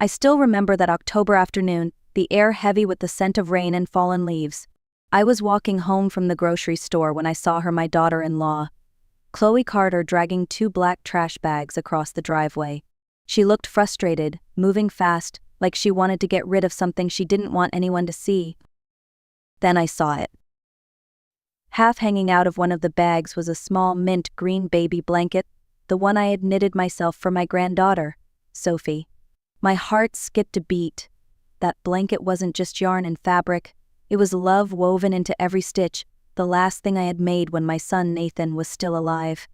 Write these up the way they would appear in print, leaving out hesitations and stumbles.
I still remember that October afternoon, the air heavy with the scent of rain and fallen leaves. I was walking home from the grocery store when I saw her, my daughter-in-law, Chloe Carter, dragging 2 black trash bags across the driveway. She looked frustrated, moving fast, like she wanted to get rid of something she didn't want anyone to see. Then I saw it. Half hanging out of one of the bags was a small mint green baby blanket, the one I had knitted myself for my granddaughter, Sophie. My heart skipped a beat. That blanket wasn't just yarn and fabric, it was love woven into every stitch, the last thing I had made when my son Nathan was still alive.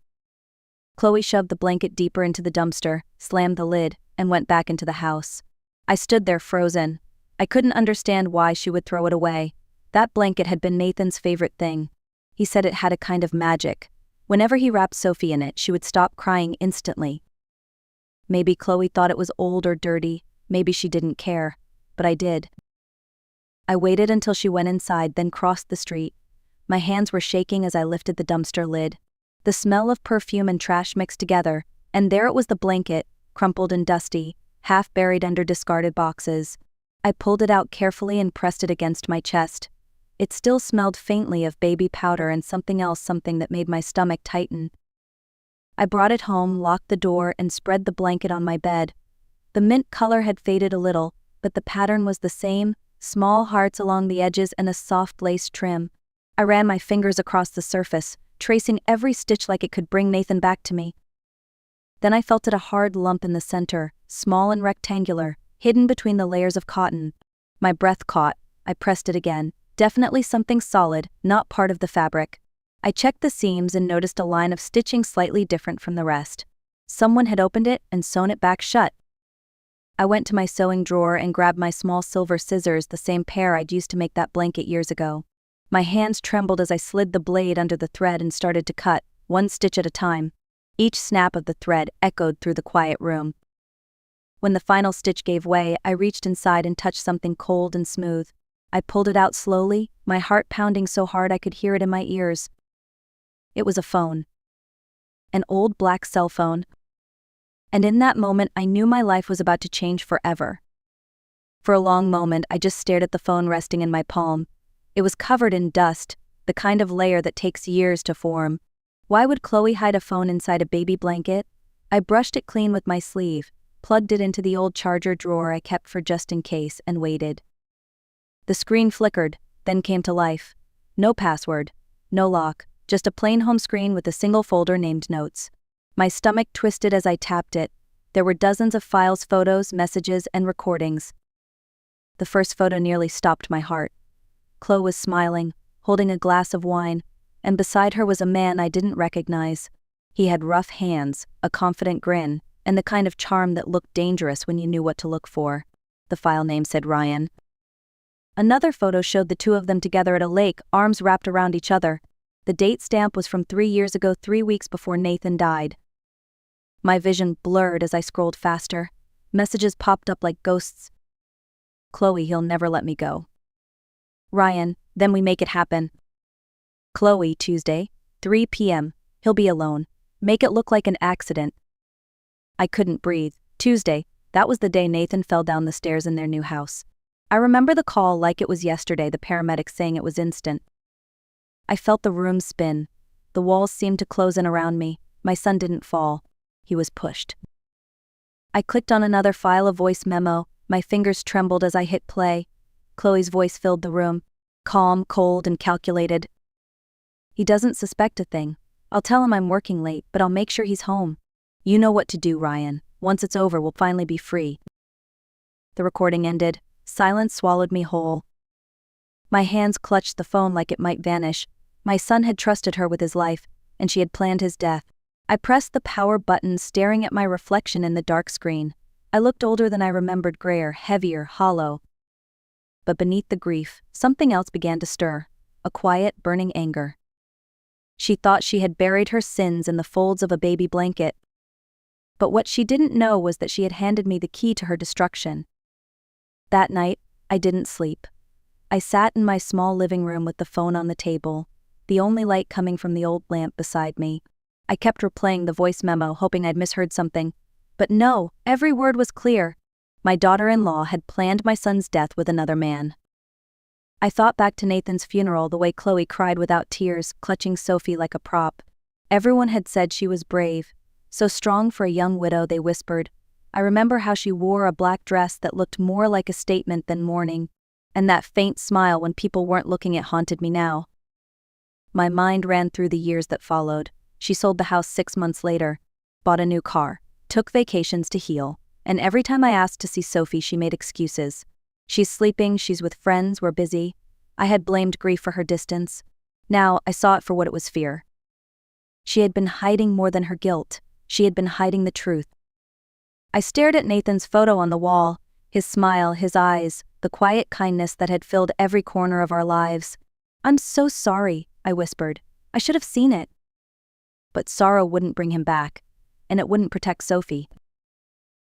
Chloe shoved the blanket deeper into the dumpster, slammed the lid, and went back into the house. I stood there frozen. I couldn't understand why she would throw it away. That blanket had been Nathan's favorite thing. He said it had a kind of magic. Whenever he wrapped Sophie in it, she would stop crying instantly. Maybe Chloe thought it was old or dirty, maybe she didn't care, but I did. I waited until she went inside, then crossed the street. My hands were shaking as I lifted the dumpster lid. The smell of perfume and trash mixed together, and there it was, the blanket, crumpled and dusty, half buried under discarded boxes. I pulled it out carefully and pressed it against my chest. It still smelled faintly of baby powder and something else, something that made my stomach tighten. I brought it home, locked the door, and spread the blanket on my bed. The mint color had faded a little, but the pattern was the same, small hearts along the edges and a soft lace trim. I ran my fingers across the surface, tracing every stitch like it could bring Nathan back to me. Then I felt it, a hard lump in the center, small and rectangular, hidden between the layers of cotton. My breath caught. I pressed it again. Definitely something solid, not part of the fabric. I checked the seams and noticed a line of stitching slightly different from the rest. Someone had opened it and sewn it back shut. I went to my sewing drawer and grabbed my small silver scissors, the same pair I'd used to make that blanket years ago. My hands trembled as I slid the blade under the thread and started to cut, one stitch at a time. Each snap of the thread echoed through the quiet room. When the final stitch gave way, I reached inside and touched something cold and smooth. I pulled it out slowly, my heart pounding so hard I could hear it in my ears. It was a phone. An old black cell phone. And in that moment, I knew my life was about to change forever. For a long moment, I just stared at the phone resting in my palm. It was covered in dust, the kind of layer that takes years to form. Why would Chloe hide a phone inside a baby blanket? I brushed it clean with my sleeve, plugged it into the old charger drawer I kept for just in case, and waited. The screen flickered, then came to life. No password, no lock, just a plain home screen with a single folder named Notes. My stomach twisted as I tapped it. There were dozens of files, photos, messages, and recordings. The first photo nearly stopped my heart. Chloe was smiling, holding a glass of wine, and beside her was a man I didn't recognize. He had rough hands, a confident grin, and the kind of charm that looked dangerous when you knew what to look for. The file name said Ryan. Another photo showed the two of them together at a lake, arms wrapped around each other. The date stamp was from 3 years ago, 3 weeks before Nathan died. My vision blurred as I scrolled faster. Messages popped up like ghosts. Chloe, he'll never let me go. Ryan, then we make it happen. Chloe, Tuesday, 3 p.m. He'll be alone. Make it look like an accident. I couldn't breathe. Tuesday, that was the day Nathan fell down the stairs in their new house. I remember the call like it was yesterday, the paramedics saying it was instant. I felt the room spin. The walls seemed to close in around me. My son didn't fall. He was pushed. I clicked on another file, a voice memo. My fingers trembled as I hit play. Chloe's voice filled the room. Calm, cold, and calculated. He doesn't suspect a thing. I'll tell him I'm working late, but I'll make sure he's home. You know what to do, Ryan. Once it's over, we'll finally be free. The recording ended. Silence swallowed me whole. My hands clutched the phone like it might vanish. My son had trusted her with his life, and she had planned his death. I pressed the power button, staring at my reflection in the dark screen. I looked older than I remembered, grayer, heavier, hollow. But beneath the grief, something else began to stir, a quiet, burning anger. She thought she had buried her sins in the folds of a baby blanket. But what she didn't know was that she had handed me the key to her destruction. That night, I didn't sleep. I sat in my small living room with the phone on the table, the only light coming from the old lamp beside me. I kept replaying the voice memo, hoping I'd misheard something. But no, every word was clear. My daughter-in-law had planned my son's death with another man. I thought back to Nathan's funeral, the way Chloe cried without tears, clutching Sophie like a prop. Everyone had said she was brave, so strong for a young widow, they whispered. I remember how she wore a black dress that looked more like a statement than mourning, and that faint smile when people weren't looking. It haunted me now. My mind ran through the years that followed. She sold the house 6 months later, bought a new car, took vacations to heal, and every time I asked to see Sophie, she made excuses. She's sleeping, she's with friends, we're busy. I had blamed grief for her distance. Now I saw it for what it was: fear. She had been hiding more than her guilt. She had been hiding the truth. I stared at Nathan's photo on the wall, his smile, his eyes, the quiet kindness that had filled every corner of our lives. I'm so sorry, I whispered. I should have seen it. But sorrow wouldn't bring him back, and it wouldn't protect Sophie.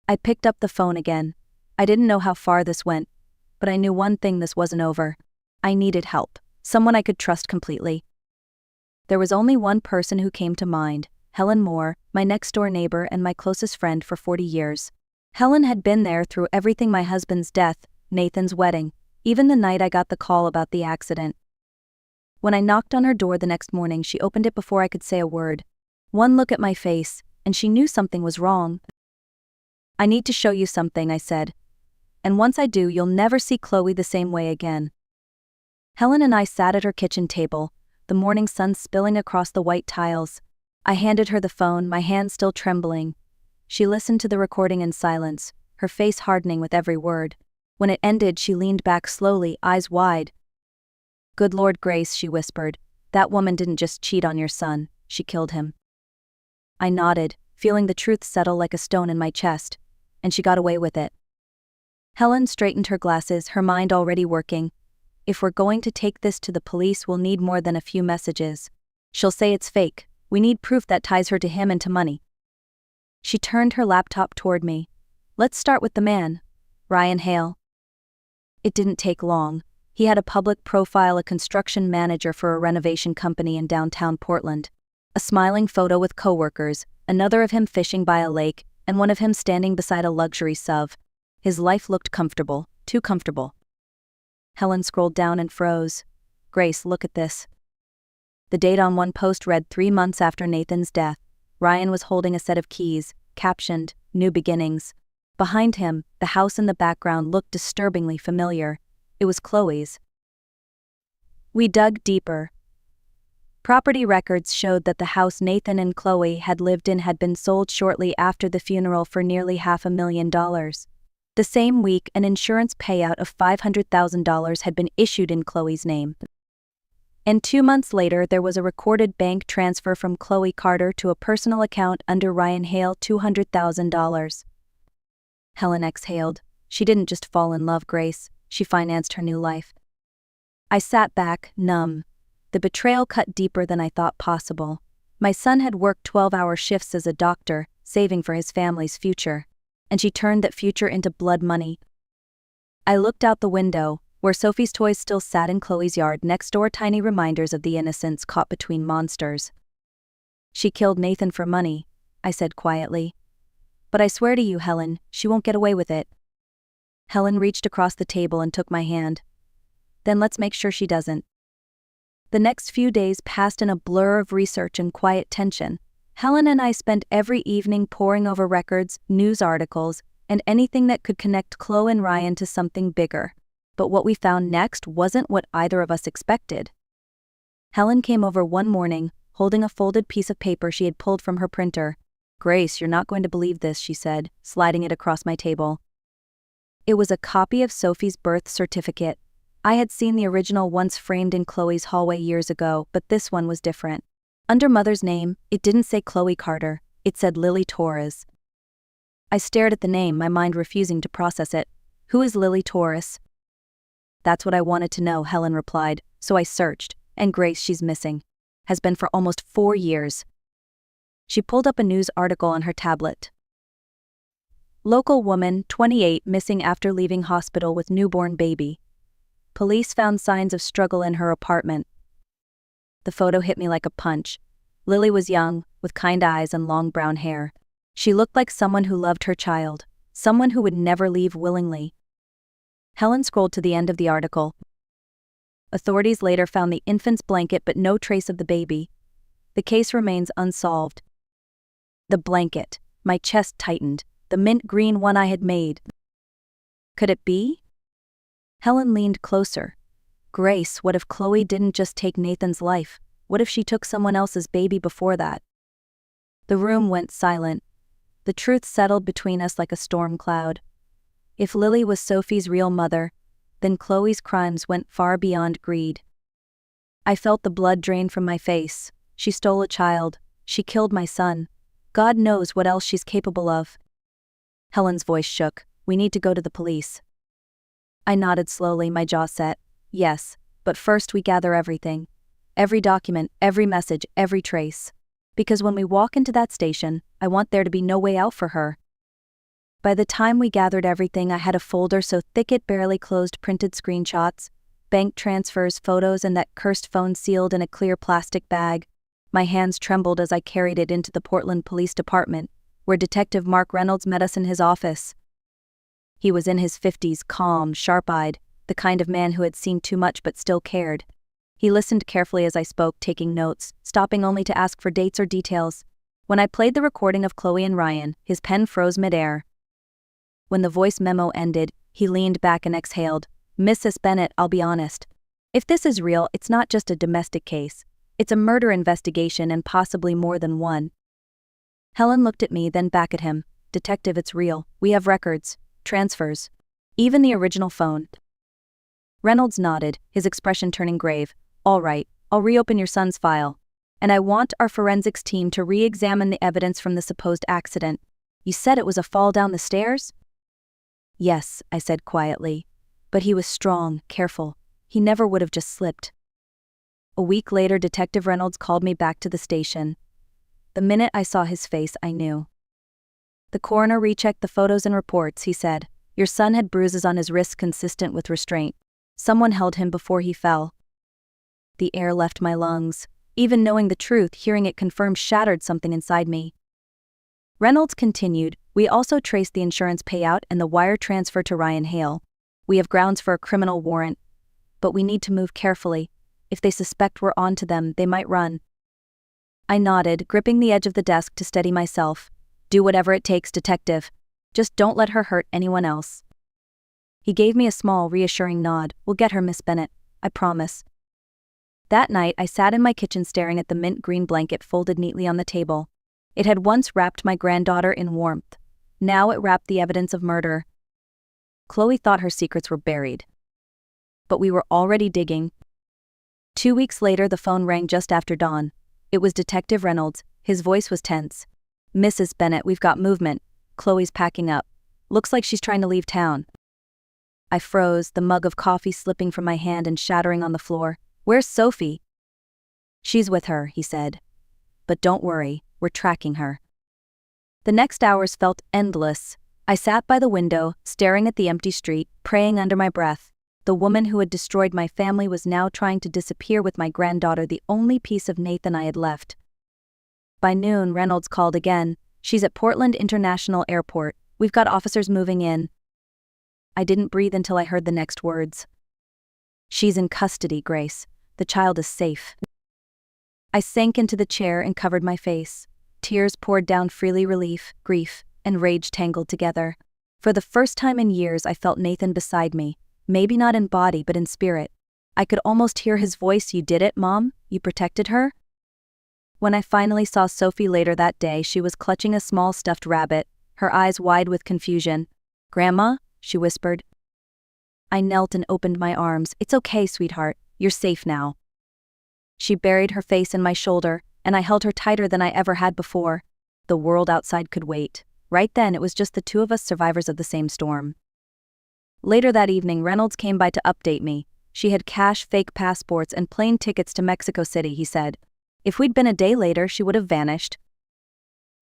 I picked up the phone again. I didn't know how far this went, but I knew one thing: this wasn't over. I needed help, someone I could trust completely. There was only one person who came to mind: Helen Moore, my next-door neighbor and my closest friend for 40 years. Helen had been there through everything: my husband's death, Nathan's wedding, even the night I got the call about the accident. When I knocked on her door the next morning, she opened it before I could say a word. One look at my face, and she knew something was wrong. I need to show you something, I said. And once I do, you'll never see Chloe the same way again. Helen and I sat at her kitchen table, the morning sun spilling across the white tiles. I handed her the phone, my hand still trembling. She listened to the recording in silence, her face hardening with every word. When it ended, she leaned back slowly, eyes wide. Good Lord, Grace, she whispered. That woman didn't just cheat on your son, she killed him. I nodded, feeling the truth settle like a stone in my chest. And she got away with it. Helen straightened her glasses, her mind already working. If we're going to take this to the police, we'll need more than a few messages. She'll say it's fake. We need proof that ties her to him and to money. She turned her laptop toward me. Let's start with the man, Ryan Hale. It didn't take long. He had a public profile, a construction manager for a renovation company in downtown Portland. A smiling photo with coworkers, another of him fishing by a lake, and one of him standing beside a luxury SUV. His life looked comfortable, too comfortable. Helen scrolled down and froze. Grace, look at this. The date on one post read 3 months after Nathan's death. Ryan was holding a set of keys, captioned, New Beginnings. Behind him, the house in the background looked disturbingly familiar. It was Chloe's. We dug deeper. Property records showed that the house Nathan and Chloe had lived in had been sold shortly after the funeral for nearly $500,000. The same week, an insurance payout of $500,000 had been issued in Chloe's name. And 2 months later, there was a recorded bank transfer from Chloe Carter to a personal account under Ryan Hale, $200,000. Helen exhaled. She didn't just fall in love, Grace. She financed her new life. I sat back, numb. The betrayal cut deeper than I thought possible. My son had worked 12-hour shifts as a doctor, saving for his family's future. And she turned that future into blood money. I looked out the window, where Sophie's toys still sat in Chloe's yard next door, tiny reminders of the innocents caught between monsters. She killed Nathan for money, I said quietly. But I swear to you, Helen, she won't get away with it. Helen reached across the table and took my hand. Then let's make sure she doesn't. The next few days passed in a blur of research and quiet tension. Helen and I spent every evening poring over records, news articles, and anything that could connect Chloe and Ryan to something bigger. But what we found next wasn't what either of us expected. Helen came over one morning, holding a folded piece of paper she had pulled from her printer. Grace, you're not going to believe this, she said, sliding it across my table. It was a copy of Sophie's birth certificate. I had seen the original once framed in Chloe's hallway years ago, but this one was different. Under Mother's name, it didn't say Chloe Carter, it said Lily Torres. I stared at the name, my mind refusing to process it. Who is Lily Torres? That's what I wanted to know, Helen replied, so I searched, and Grace, she's missing. Has been for almost 4 years. She pulled up a news article on her tablet. Local woman, 28, missing after leaving hospital with newborn baby. Police found signs of struggle in her apartment. The photo hit me like a punch. Lily was young, with kind eyes and long brown hair. She looked like someone who loved her child. someone who would never leave willingly. Helen scrolled to the end of the article. Authorities later found the infant's blanket but no trace of the baby. The case remains unsolved. The blanket. My chest tightened. The mint green one I had made. Could it be? Helen leaned closer. Grace, what if Chloe didn't just take Nathan's life? What if she took someone else's baby before that? The room went silent. The truth settled between us like a storm cloud. If Lily was Sophie's real mother, then Chloe's crimes went far beyond greed. I felt the blood drain from my face. She stole a child. She killed my son. God knows what else she's capable of. Helen's voice shook. We need to go to the police. I nodded slowly, my jaw set. Yes, but first we gather everything. Every document, every message, every trace. Because when we walk into that station, I want there to be no way out for her. By the time we gathered everything, I had a folder so thick it barely closed, printed screenshots, bank transfers, photos, and that cursed phone sealed in a clear plastic bag. My hands trembled as I carried it into the Portland Police Department, where Detective Mark Reynolds met us in his office. He was in his 50s, calm, sharp-eyed, the kind of man who had seen too much but still cared. He listened carefully as I spoke, taking notes, stopping only to ask for dates or details. When I played the recording of Chloe and Ryan, his pen froze mid-air. When the voice memo ended, he leaned back and exhaled. Mrs. Bennett, I'll be honest. If this is real, it's not just a domestic case. It's a murder investigation and possibly more than one. Helen looked at me, then back at him. Detective, it's real. We have records, transfers, even the original phone. Reynolds nodded, his expression turning grave. All right, I'll reopen your son's file. And I want our forensics team to re-examine the evidence from the supposed accident. You said it was a fall down the stairs? Yes, I said quietly. But he was strong, careful. He never would have just slipped. A week later, Detective Reynolds called me back to the station. The minute I saw his face, I knew. The coroner rechecked the photos and reports, he said. Your son had bruises on his wrists consistent with restraint. Someone held him before he fell. The air left my lungs. Even knowing the truth, hearing it confirmed shattered something inside me. Reynolds continued, we also traced the insurance payout and the wire transfer to Ryan Hale. We have grounds for a criminal warrant. But we need to move carefully. If they suspect we're on to them, they might run. I nodded, gripping the edge of the desk to steady myself. Do whatever it takes, Detective. Just don't let her hurt anyone else. He gave me a small, reassuring nod. We'll get her, Miss Bennett. I promise. That night, I sat in my kitchen staring at the mint green blanket folded neatly on the table. It had once wrapped my granddaughter in warmth. Now it wrapped the evidence of murder. Chloe thought her secrets were buried. But we were already digging. 2 weeks later, the phone rang just after dawn. It was Detective Reynolds. His voice was tense. Mrs. Bennett, we've got movement. Chloe's packing up. Looks like she's trying to leave town. I froze, the mug of coffee slipping from my hand and shattering on the floor. Where's Sophie? She's with her, he said. But don't worry, we're tracking her. The next hours felt endless. I sat by the window, staring at the empty street, praying under my breath. The woman who had destroyed my family was now trying to disappear with my granddaughter, the only piece of Nathan I had left. By noon, Reynolds called again. She's at Portland International Airport. We've got officers moving in. I didn't breathe until I heard the next words. She's in custody, Grace. The child is safe. I sank into the chair and covered my face. Tears poured down freely, relief, grief, and rage tangled together. For the first time in years, I felt Nathan beside me. Maybe not in body, but in spirit. I could almost hear his voice. You did it, Mom? You protected her? When I finally saw Sophie later that day, she was clutching a small stuffed rabbit, her eyes wide with confusion. Grandma? She whispered. I knelt and opened my arms. It's okay, sweetheart. You're safe now. She buried her face in my shoulder, and I held her tighter than I ever had before. The world outside could wait. Right then, it was just the two of us, survivors of the same storm. Later that evening, Reynolds came by to update me. She had cash, fake passports, and plane tickets to Mexico City, he said. If we'd been a day later, she would have vanished.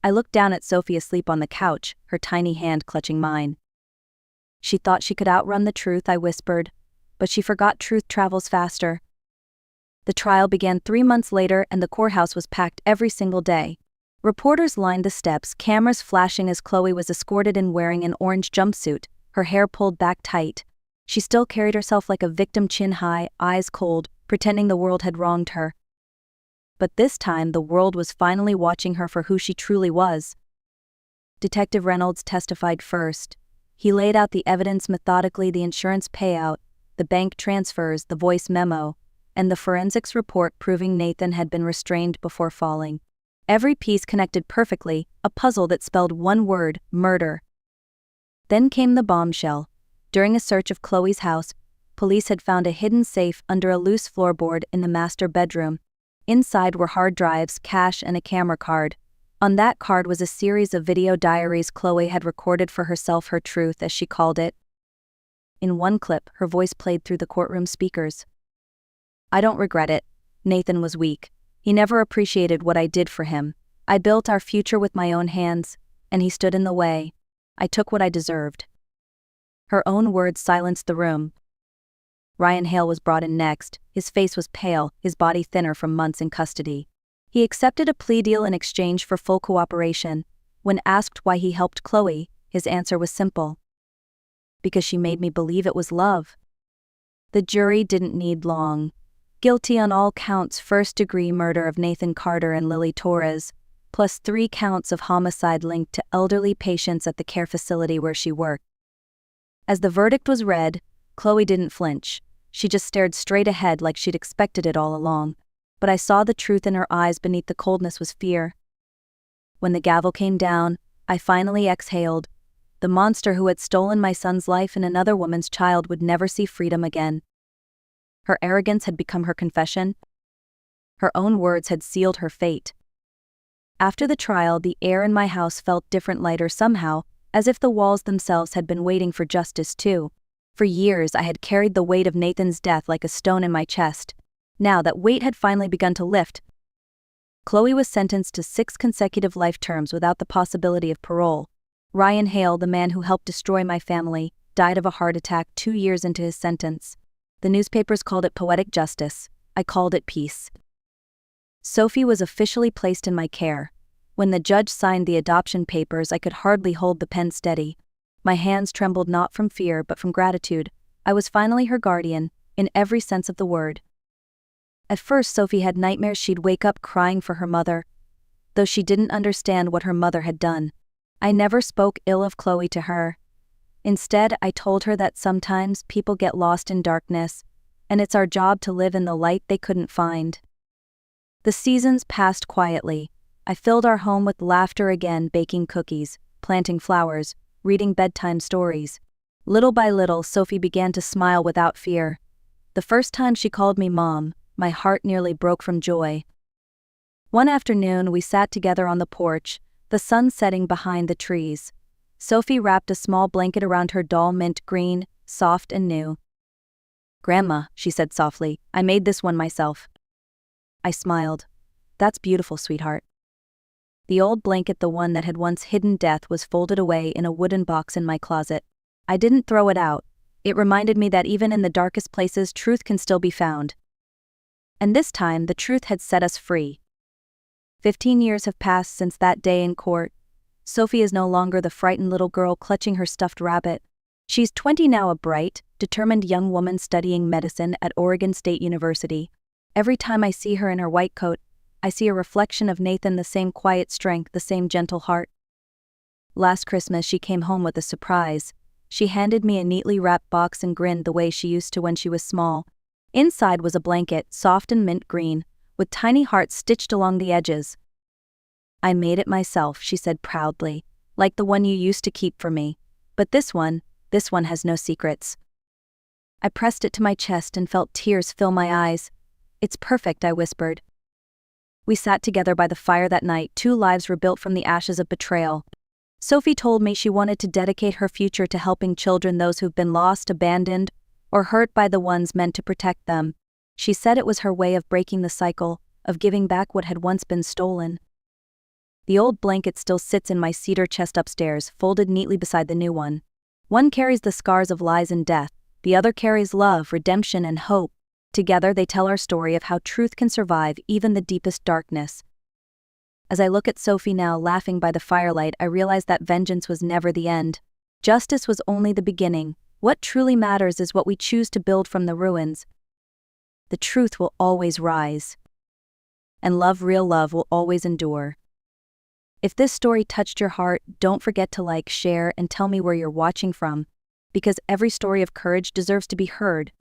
I looked down at Sophie asleep on the couch, her tiny hand clutching mine. She thought she could outrun the truth, I whispered. But she forgot truth travels faster. The trial began 3 months later, and the courthouse was packed every single day. Reporters lined the steps, cameras flashing as Chloe was escorted in wearing an orange jumpsuit, her hair pulled back tight. She still carried herself like a victim, chin high, eyes cold, pretending the world had wronged her. But this time the world was finally watching her for who she truly was. Detective Reynolds testified first. He laid out the evidence methodically: the insurance payout, the bank transfers, the voice memo, and the forensics report proving Nathan had been restrained before falling. Every piece connected perfectly, a puzzle that spelled one word: murder. Then came the bombshell. During a search of Chloe's house, police had found a hidden safe under a loose floorboard in the master bedroom. Inside were hard drives, cash, and a camera card. On that card was a series of video diaries Chloe had recorded for herself, her truth, as she called it. In one clip, her voice played through the courtroom speakers. "I don't regret it." Nathan was weak. "He never appreciated what I did for him. I built our future with my own hands, and he stood in the way. I took what I deserved." Her own words silenced the room. Ryan Hale was brought in next. His face was pale, his body thinner from months in custody. He accepted a plea deal in exchange for full cooperation. When asked why he helped Chloe, his answer was simple: "Because she made me believe it was love." The jury didn't need long. Guilty on all counts: first-degree murder of Nathan Carter and Lily Torres, plus 3 counts of homicide linked to elderly patients at the care facility where she worked. As the verdict was read, Chloe didn't flinch. She just stared straight ahead like she'd expected it all along. But I saw the truth in her eyes. Beneath the coldness was fear. When the gavel came down, I finally exhaled. The monster who had stolen my son's life and another woman's child would never see freedom again. Her arrogance had become her confession. Her own words had sealed her fate. After the trial, the air in my house felt different, lighter somehow, as if the walls themselves had been waiting for justice too. For years I had carried the weight of Nathan's death like a stone in my chest. Now that weight had finally begun to lift. Chloe was sentenced to 6 consecutive life terms without the possibility of parole. Ryan Hale, the man who helped destroy my family, died of a heart attack 2 years into his sentence. The newspapers called it poetic justice. I called it peace. Sophie was officially placed in my care. When the judge signed the adoption papers, I could hardly hold the pen steady. My hands trembled not from fear but from gratitude. I was finally her guardian, in every sense of the word. At first Sophie had nightmares. She'd wake up crying for her mother, though she didn't understand what her mother had done. I never spoke ill of Chloe to her. Instead, I told her that sometimes people get lost in darkness, and it's our job to live in the light they couldn't find. The seasons passed quietly. I filled our home with laughter again, baking cookies, planting flowers, reading bedtime stories. Little by little, Sophie began to smile without fear. The first time she called me Mom, my heart nearly broke from joy. One afternoon, we sat together on the porch, the sun setting behind the trees. Sophie wrapped a small blanket around her doll, mint green, soft and new. "Grandma," she said softly, "I made this one myself." I smiled. "That's beautiful, sweetheart." The old blanket, the one that had once hidden death, was folded away in a wooden box in my closet. I didn't throw it out. It reminded me that even in the darkest places, truth can still be found. And this time, the truth had set us free. 15 years have passed since that day in court. Sophie is no longer the frightened little girl clutching her stuffed rabbit. She's 20 now, a bright, determined young woman studying medicine at Oregon State University. Every time I see her in her white coat, I see a reflection of Nathan, the same quiet strength, the same gentle heart. Last Christmas, she came home with a surprise. She handed me a neatly wrapped box and grinned the way she used to when she was small. Inside was a blanket, soft and mint green, with tiny hearts stitched along the edges. "I made it myself," she said proudly, "like the one you used to keep for me. But this one has no secrets." I pressed it to my chest and felt tears fill my eyes. "It's perfect," I whispered. We sat together by the fire that night. 2 lives were built from the ashes of betrayal. Sophie told me she wanted to dedicate her future to helping children, those who've been lost, abandoned, or hurt by the ones meant to protect them. She said it was her way of breaking the cycle, of giving back what had once been stolen. The old blanket still sits in my cedar chest upstairs, folded neatly beside the new one. One carries the scars of lies and death, the other carries love, redemption, and hope. Together they tell our story of how truth can survive even the deepest darkness. As I look at Sophie now, laughing by the firelight, I realize that vengeance was never the end. Justice was only the beginning. What truly matters is what we choose to build from the ruins. The truth will always rise. And love, real love, will always endure. If this story touched your heart, don't forget to like, share, and tell me where you're watching from, because every story of courage deserves to be heard.